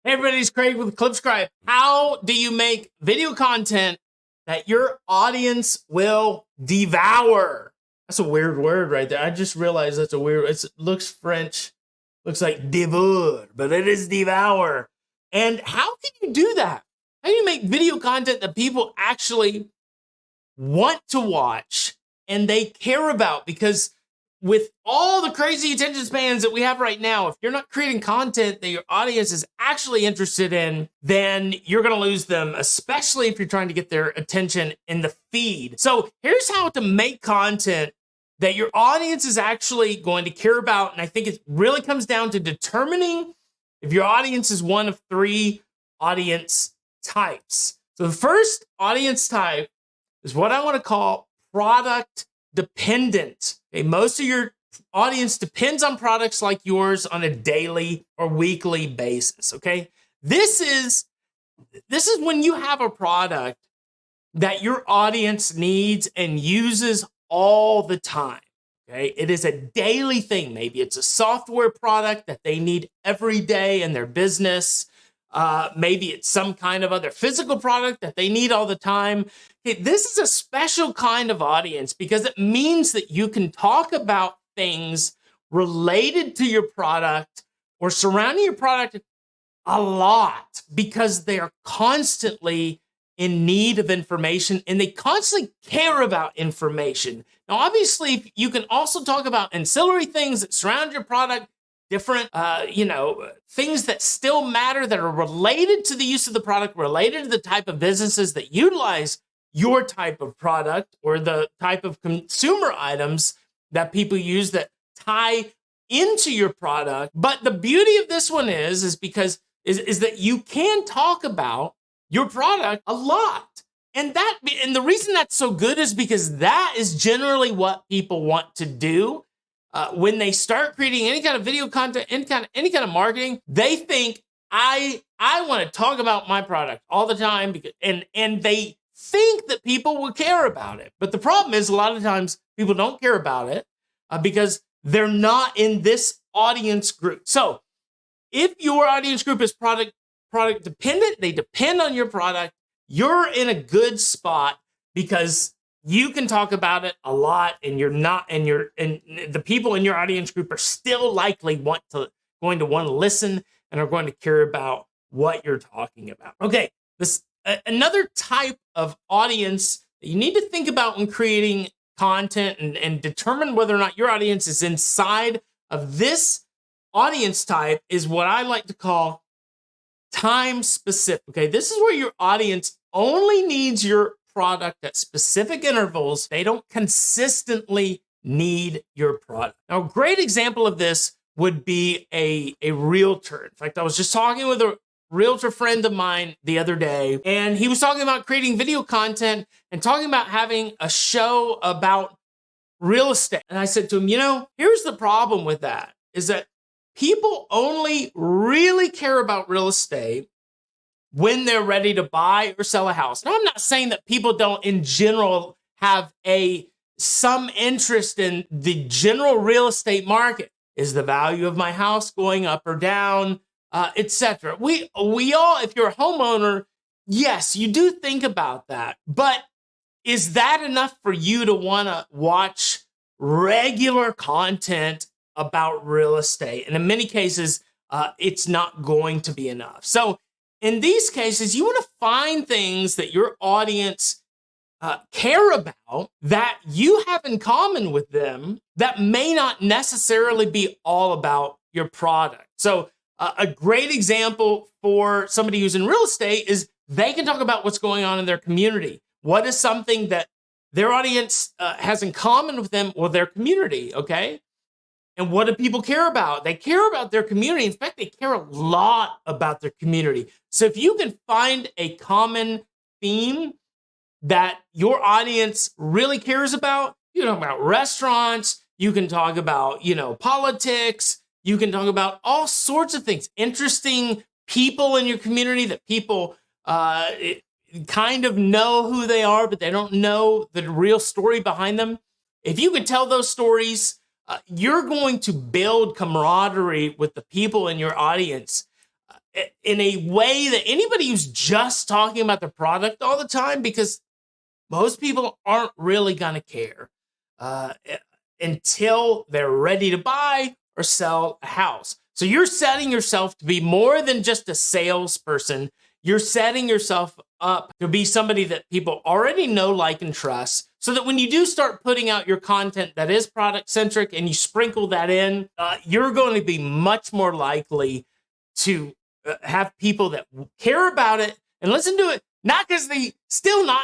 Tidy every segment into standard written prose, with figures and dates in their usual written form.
Hey everybody, it's Craig with ClipScribe. How do you make video content that your audience will devour? That's a weird word right there. I just realized that's a weird, it looks French, looks like devour, but it is devour. And how can you do that? How do you make video content that people actually want to watch and they care about? Because with all the crazy attention spans that we have right now, if you're not creating content that your audience is actually interested in, then you're going to lose them, especially if you're trying to get their attention in the feed. So here's how to make content that your audience is actually going to care about. And I think it really comes down to determining if your audience is one of three audience types. So the first audience type is what I want to call product dependent. Okay, most of your audience depends on products like yours on a daily or weekly basis. Okay, this is when you have a product that your audience needs and uses all the time. Okay, it is a daily thing. Maybe it's a software product that they need every day in their business. Maybe it's some kind of other physical product that they need all the time. Okay, this is a special kind of audience because it means that you can talk about things related to your product or surrounding your product a lot because they are constantly in need of information and they constantly care about information. Now, obviously, you can also talk about ancillary things that surround your product, different, things that still matter that are related to the use of the product, related to the type of businesses that utilize your type of product or the type of consumer items that people use that tie into your product. But the beauty of this one is that you can talk about your product a lot. And the reason that's so good is because that is generally what people want to do. When they start creating any kind of video content, any kind of marketing, they think I want to talk about my product all the time and they think that people will care about it. But the problem is a lot of times people don't care about it because they're not in this audience group. So if your audience group is product dependent, they depend on your product, you're in a good spot because you can talk about it a lot and the people in your audience group are still likely going to want to listen and are going to care about what you're talking about. Okay, another type of audience that you need to think about when creating content and determine whether or not your audience is inside of this audience type is what I like to call time specific. Okay, this is where your audience only needs your product at specific intervals. They don't consistently need your product. Now, a great example of this would be a realtor. In fact, I was just talking with a realtor friend of mine the other day, and he was talking about creating video content and talking about having a show about real estate. And I said to him, here's the problem with that, is that people only really care about real estate when they're ready to buy or sell a house. Now, I'm not saying that people don't in general have some interest in the general real estate market. Is the value of my house going up or down, etc. We all, if you're a homeowner, yes, you do think about that. But is that enough for you to want to watch regular content about real estate? And in many cases, it's not going to be enough. So in these cases, you want to find things that your audience care about that you have in common with them that may not necessarily be all about your product. So a great example for somebody who's in real estate is they can talk about what's going on in their community. What is something that their audience has in common with them or their community, okay? And what do people care about? They care about their community. In fact, they care a lot about their community. So if you can find a common theme that your audience really cares about, you can talk about restaurants, you can talk about, politics, you can talk about all sorts of things, interesting people in your community that people kind of know who they are, but they don't know the real story behind them. If you can tell those stories, you're going to build camaraderie with the people in your audience in a way that anybody who's just talking about the product all the time, because most people aren't really going to care until they're ready to buy or sell a house. So you're setting yourself to be more than just a salesperson. You're setting yourself up to be somebody that people already know, like, and trust, so that when you do start putting out your content that is product centric and you sprinkle that in, you're going to be much more likely to have people that care about it and listen to it, not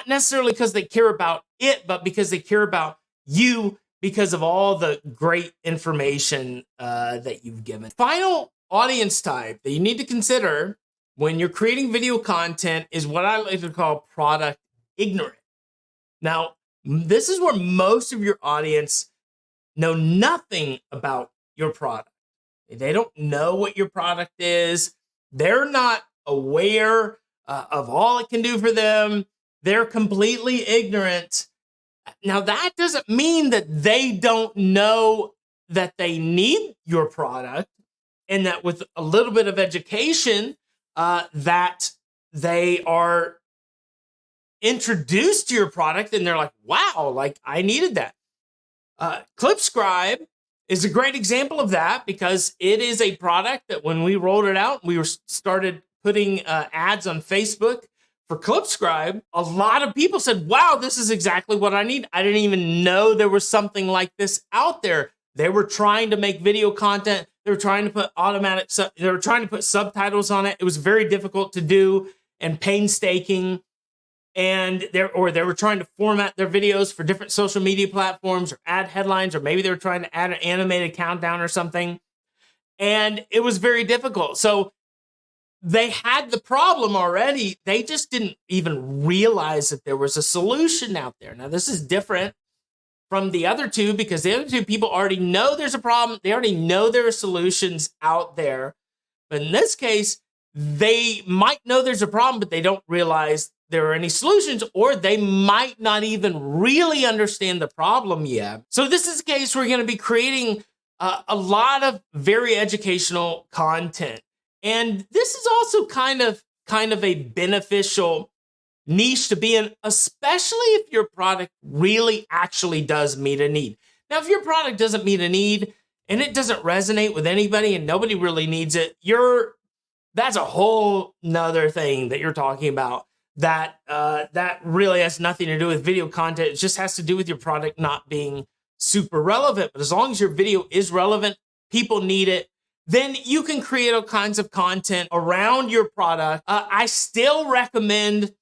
necessarily because they care about it, but because they care about you because of all the great information that you've given. Final audience type that you need to consider when you're creating video content is what I like to call product ignorant. Now, this is where most of your audience know nothing about your product. They don't know what your product is. They're not aware of all it can do for them. They're completely ignorant. Now, that doesn't mean that they don't know that they need your product, and that with a little bit of education, that they are introduced to your product and they're like, wow, like, I needed that. ClipScribe is a great example of that, because it is a product that when we rolled it out, we started putting ads on Facebook for ClipScribe. A lot of people said, wow, this is exactly what I need. I didn't even know there was something like this out there. They were trying to make video content. They were trying to put they were trying to put subtitles on it. It was very difficult to do and painstaking. And they were trying to format their videos for different social media platforms, or add headlines, or maybe they were trying to add an animated countdown or something. And it was very difficult. So they had the problem already. They just didn't even realize that there was a solution out there. Now, this is different from the other two, because the other two, people already know there's a problem. They already know there are solutions out there. But in this case, they might know there's a problem, but they don't realize there are any solutions, or they might not even really understand the problem yet. So this is a case where you're going to be creating a lot of very educational content. And this is also kind of a beneficial niche to be in, especially if your product really actually does meet a need. Now, if your product doesn't meet a need and it doesn't resonate with anybody and nobody really needs it, that's a whole nother thing that you're talking about. That really has nothing to do with video content. It just has to do with your product not being super relevant. But as long as your video is relevant, people need it, then you can create all kinds of content around your product. I still recommend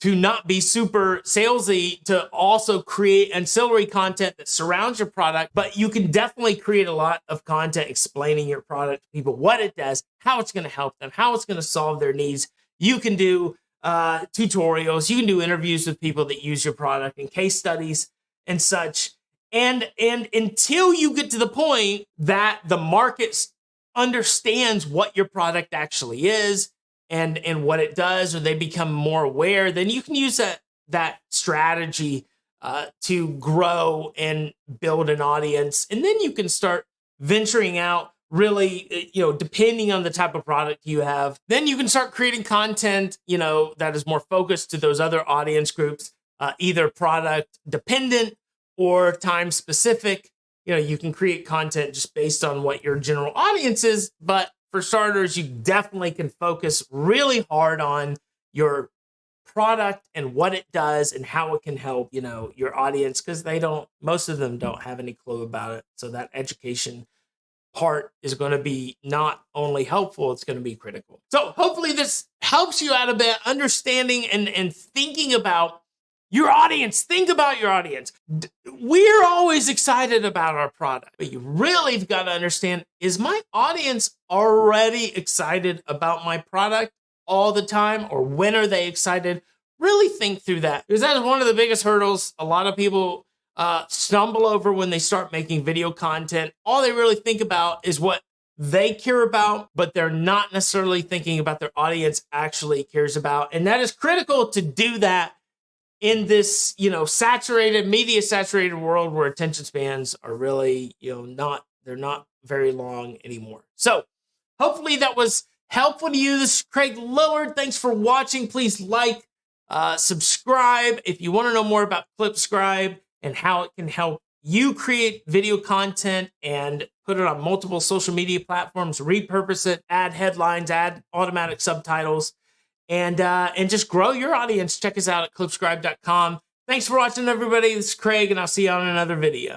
to not be super salesy, to also create ancillary content that surrounds your product. But you can definitely create a lot of content explaining your product to people, what it does, how it's going to help them, how it's going to solve their needs. You can do tutorials, you can do interviews with people that use your product, and case studies and such. And until you get to the point that the market understands what your product actually is and what it does, or they become more aware, then you can use that strategy to grow and build an audience. And then you can start venturing out, really, depending on the type of product you have. Then you can start creating content, that is more focused to those other audience groups, either product dependent or time specific. You can create content just based on what your general audience is. But for starters, you definitely can focus really hard on your product and what it does and how it can help, your audience, because most of them don't have any clue about it. So that education part is going to be not only helpful, it's going to be critical. So hopefully this helps you out a bit, understanding and thinking about your audience. Think about your audience. We're always excited about our product, but you really have got to understand, is my audience already excited about my product all the time, or when are they excited? Really think through that, because that is one of the biggest hurdles a lot of people stumble over when they start making video content. All they really think about is what they care about, but they're not necessarily thinking about their audience actually cares about. And that is critical to do that in this, media saturated world where attention spans are really, they're not very long anymore. So hopefully that was helpful to you. This is Craig Lillard. Thanks for watching. Please like, subscribe. If you want to know more about ClipScribe and how it can help you create video content and put it on multiple social media platforms, repurpose it, add headlines, add automatic subtitles, and just grow your audience, check us out at clipscribe.com. Thanks for watching, everybody. This is Craig, and I'll see you on another video.